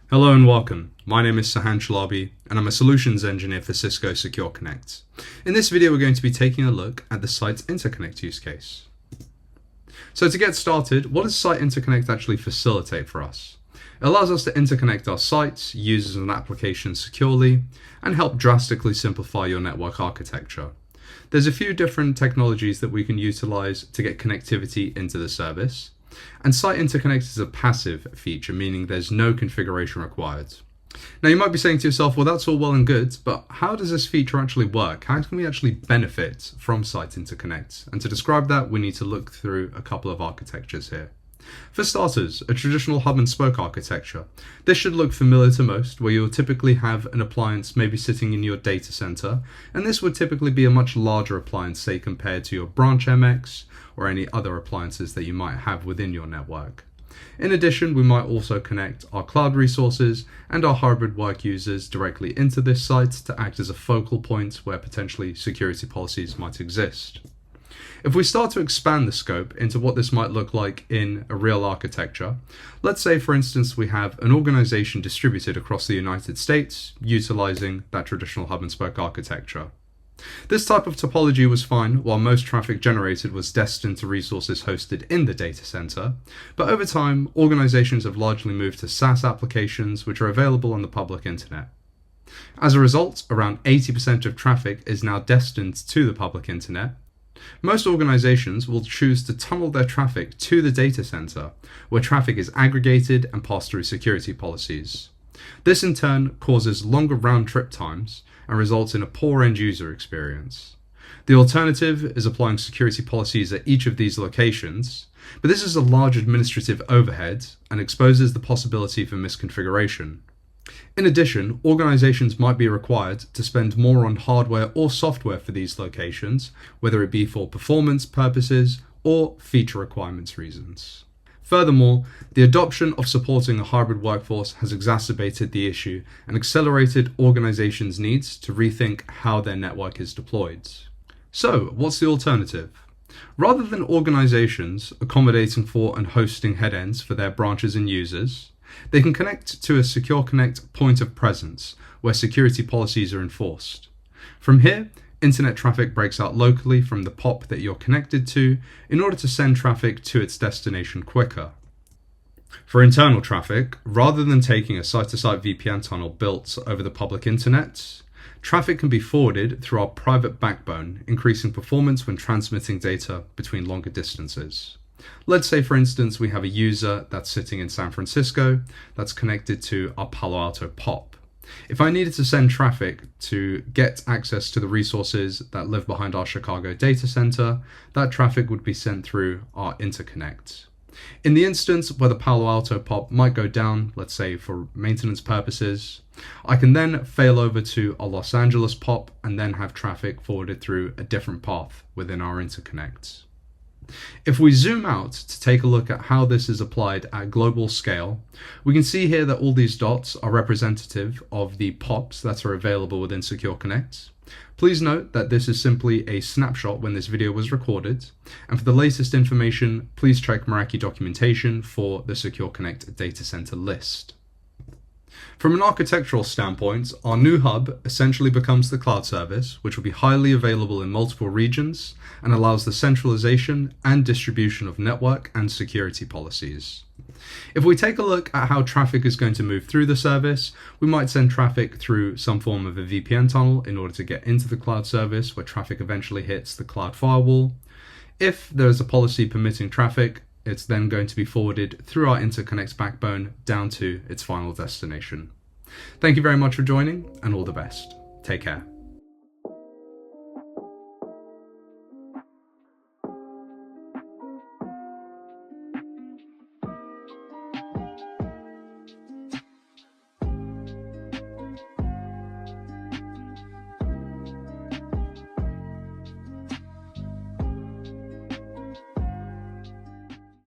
Hello and welcome. My name is Sahand and I'm a solutions engineer for Cisco Secure Connect. In this video, we're going to be taking a look at the Site Interconnect use case. So to get started, what does Site Interconnect actually facilitate for us? It allows us to interconnect our sites, users and applications securely, and help drastically simplify your network architecture. There's a few different technologies that we can utilize to get connectivity into the service. And Site Interconnect is a passive feature, meaning there's no configuration required. Now you might be saying to yourself, well, that's all well and good, but how does this feature actually work? How can we actually benefit from Site Interconnect? And to describe that, we need to look through a couple of architectures here. For starters, a traditional hub and spoke architecture. This should look familiar to most, where you'll typically have an appliance maybe sitting in your data center, and this would typically be a much larger appliance, say compared to your branch MX or any other appliances that you might have within your network. In addition, we might also connect our cloud resources and our hybrid work users directly into this site to act as a focal point where potentially security policies might exist. If we start to expand the scope into what this might look like in a real architecture, let's say for instance we have an organization distributed across the United States utilizing that traditional hub and spoke architecture. This type of topology was fine while most traffic generated was destined to resources hosted in the data center, but over time organizations have largely moved to SaaS applications which are available on the public internet. As a result, around 80% of traffic is now destined to the public internet. Most organizations will choose to tunnel their traffic to the data center, where traffic is aggregated and passed through security policies. This in turn causes longer round-trip times and results in a poor end-user experience. The alternative is applying security policies at each of these locations, but this is a large administrative overhead and exposes the possibility for misconfiguration. In addition, organizations might be required to spend more on hardware or software for these locations, whether it be for performance purposes or feature requirements reasons. Furthermore, the adoption of supporting a hybrid workforce has exacerbated the issue and accelerated organizations' needs to rethink how their network is deployed. So, what's the alternative? Rather than organizations accommodating for and hosting headends for their branches and users, they can connect to a Secure Connect point of presence where security policies are enforced. From here, internet traffic breaks out locally from the POP that you're connected to in order to send traffic to its destination quicker. For internal traffic, rather than taking a site-to-site VPN tunnel built over the public internet, traffic can be forwarded through our private backbone, increasing performance when transmitting data between longer distances. Let's say, for instance, we have a user that's sitting in San Francisco that's connected to our Palo Alto POP. If I needed to send traffic to get access to the resources that live behind our Chicago data center, that traffic would be sent through our Interconnect. In the instance where the Palo Alto POP might go down, let's say for maintenance purposes, I can then fail over to a Los Angeles POP and then have traffic forwarded through a different path within our Interconnect. If we zoom out to take a look at how this is applied at global scale, we can see here that all these dots are representative of the POPs that are available within Secure Connect. Please note that this is simply a snapshot when this video was recorded, and for the latest information, please check Meraki documentation for the Secure Connect data center list. From an architectural standpoint, our new hub essentially becomes the cloud service, which will be highly available in multiple regions and allows the centralization and distribution of network and security policies. If we take a look at how traffic is going to move through the service, we might send traffic through some form of a VPN tunnel in order to get into the cloud service where traffic eventually hits the cloud firewall. If there is a policy permitting traffic, it's then going to be forwarded through our Interconnect backbone down to its final destination. Thank you very much for joining, and all the best. Take care.